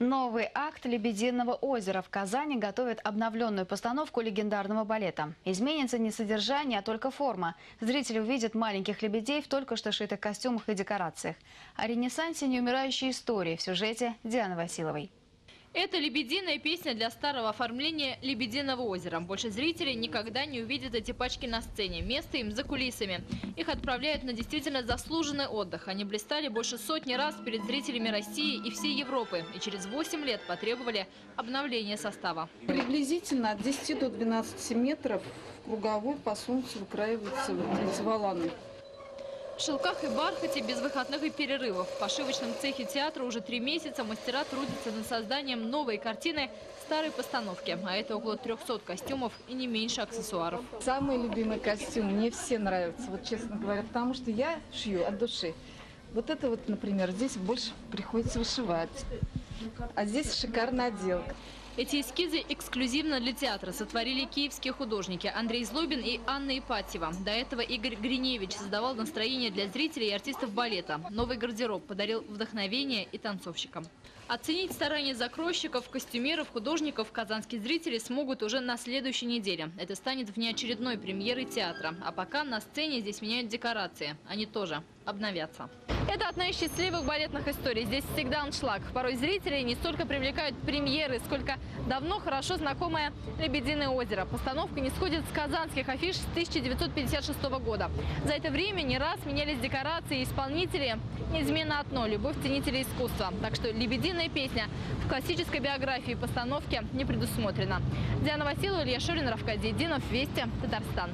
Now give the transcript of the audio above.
Новый акт «Лебединого озера» в Казани готовит обновленную постановку легендарного балета. Изменится не содержание, а только форма. Зрители увидят маленьких лебедей в только что шитых костюмах и декорациях. О ренессансе неумирающей истории в сюжете Дианы Василовой. Это лебединая песня для старого оформления «Лебединого озера». Больше зрителей никогда не увидят эти пачки на сцене. Место им за кулисами. Их отправляют на действительно заслуженный отдых. Они блистали больше сотни раз перед зрителями России и всей Европы. И через 8 лет потребовали обновления состава. Приблизительно от 10 до 12 метров в круговой по солнцу выкраиваются эти валаны. В шелках и бархате без выходных и перерывов. В пошивочном цехе театра уже 3 месяца мастера трудятся над созданием новой картины старой постановки. А это около 300 костюмов и не меньше аксессуаров. Самый любимый костюм мне все нравятся, вот честно говоря, потому что я шью от души. Вот это вот, например, здесь больше приходится вышивать, а здесь шикарная отделка. Эти эскизы эксклюзивно для театра сотворили киевские художники Андрей Злобин и Анна Ипатьева. До этого Игорь Гриневич создавал настроение для зрителей и артистов балета. Новый гардероб подарил вдохновение и танцовщикам. Оценить старания закройщиков, костюмеров, художников казанские зрители смогут уже на следующей неделе. Это станет внеочередной премьерой театра. А пока на сцене здесь меняют декорации. Они тоже обновятся. Это одна из счастливых балетных историй. Здесь всегда аншлаг. Порой зрителей не столько привлекают премьеры, сколько давно хорошо знакомое «Лебединое озеро». Постановка не сходит с казанских афиш с 1956 года. За это время не раз менялись декорации и исполнители. Неизменно одно – любовь ценителей искусства. Так что «Лебединая песня» в классической биографии постановки не предусмотрена. Диана Василова, Илья Шурин, Равкадий Динов, Вести, Татарстан.